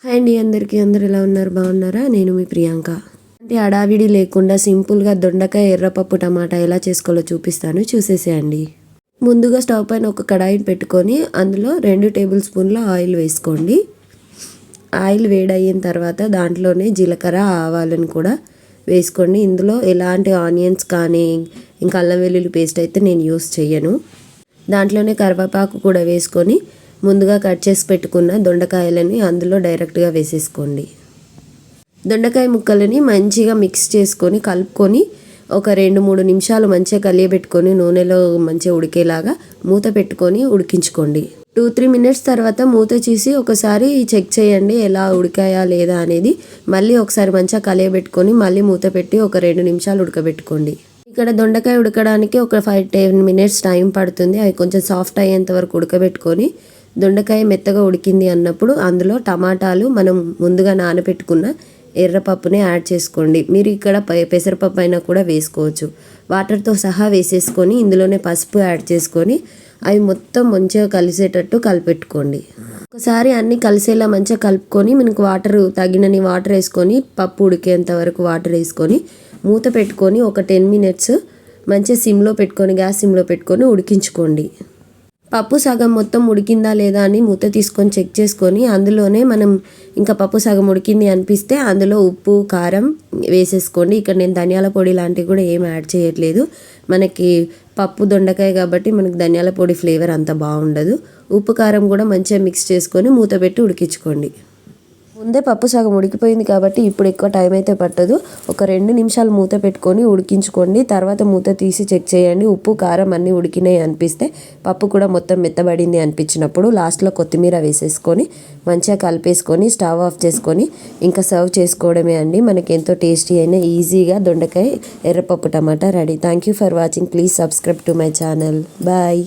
Hi అండి అందరికీ. అందరు ఎలా ఉన్నారు? బాగున్నారా? నేను మీ ప్రియాంక. అంటే హడావిడి లేకుండా సింపుల్గా దొండకాయ ఎర్రపప్పు టమాటా ఎలా చేసుకోవాలో చూపిస్తాను, చూసేసేయండి. ముందుగా స్టవ్ పైన ఒక కడాయిని పెట్టుకొని అందులో 2 టేబుల్ స్పూన్ల ఆయిల్ వేసుకోండి. ఆయిల్ వేడయిన తర్వాత దాంట్లోనే జీలకర్ర ఆవాలను కూడా వేసుకోండి. ఇందులో ఎలాంటి ఆనియన్స్ కానీ ఇంకా అల్లం వెల్లుల్లి పేస్ట్ అయితే నేను యూస్ చేయను. దాంట్లోనే కరివేపాకు కూడా వేసుకొని ముందుగా కట్ చేసి పెట్టుకున్న దొండకాయలని అందులో డైరెక్ట్గా వేసేసుకోండి. దొండకాయ ముక్కలని మంచిగా మిక్స్ చేసుకొని కలుపుకొని ఒక 2-3 నిమిషాలు మంచిగా కలియబెట్టుకొని నూనెలో మంచిగా ఉడికేలాగా మూత పెట్టుకొని ఉడికించుకోండి. 2-3 మినిట్స్ తర్వాత మూత తీసి ఒకసారి చెక్ చేయండి ఎలా ఉడికాయా లేదా అనేది. మళ్ళీ ఒకసారి మంచిగా కలియబెట్టుకొని మళ్ళీ మూత పెట్టి ఒక 2 నిమిషాలు ఉడకబెట్టుకోండి. ఇక్కడ దొండకాయ ఉడకడానికి ఒక 5-10 మినిట్స్ టైం పడుతుంది. అవి కొంచెం సాఫ్ట్ అయ్యేంత వరకు ఉడకబెట్టుకొని దొండకాయ మెత్తగా ఉడికింది అన్నప్పుడు అందులో టమాటాలు మనం ముందుగా నానబెట్టుకున్న ఎర్రపప్పుని యాడ్ చేసుకోండి. మీరు ఇక్కడ పెసరపప్పు అయినా కూడా వేసుకోవచ్చు. వాటర్తో సహా వేసేసుకొని ఇందులోనే పసుపు యాడ్ చేసుకొని అవి మొత్తం మంచిగా కలిసేటట్టు కలిపెట్టుకోండి. ఒకసారి అన్నీ కలిసేలా మంచిగా కలుపుకొని మనకు తగినన్ని వాటర్ వేసుకొని పప్పు ఉడికేంత వరకు వాటర్ వేసుకొని మూత పెట్టుకొని ఒక 10 మినిట్స్ మంచిగా గ్యాస్ సిమ్లో పెట్టుకొని ఉడికించుకోండి. పప్పు సగం మొత్తం ఉడికిందా లేదా అని మూత తీసుకొని చెక్ చేసుకొని అందులోనే మనం ఇంకా పప్పు సగం ఉడికింది అనిపిస్తే అందులో ఉప్పు కారం వేసేసుకోండి. ఇక్కడ నేను ధనియాల పొడి లాంటివి కూడా ఏం యాడ్ చేయట్లేదు. మనకి పప్పు దొండకాయ కాబట్టి మనకి ధనియాల పొడి ఫ్లేవర్ అంత బాగుండదు. ఉప్పు కారం కూడా మంచిగా మిక్స్ చేసుకొని మూత పెట్టి ఉడికించుకోండి. ముందే పప్పు సగం ఉడికిపోయింది కాబట్టి ఇప్పుడు ఎక్కువ టైం అయితే పట్టదు. ఒక 2 నిమిషాలు మూత పెట్టుకొని ఉడికించుకోండి. తర్వాత మూత తీసి చెక్ చేయండి. ఉప్పు కారం అన్నీ ఉడికినాయి అనిపిస్తే పప్పు కూడా మొత్తం మెత్తబడింది అనిపించినప్పుడు లాస్ట్లో కొత్తిమీర వేసేసుకొని మంచిగా కలిపేసుకొని స్టవ్ ఆఫ్ చేసుకొని ఇంకా సర్వ్ చేసుకోవడమే అండి. మనకి ఎంతో టేస్టీ అయిన ఈజీగా దొండకాయ ఎర్రపప్పు టమాటా ready. Thank you for watching. Please subscribe to my channel. Bye.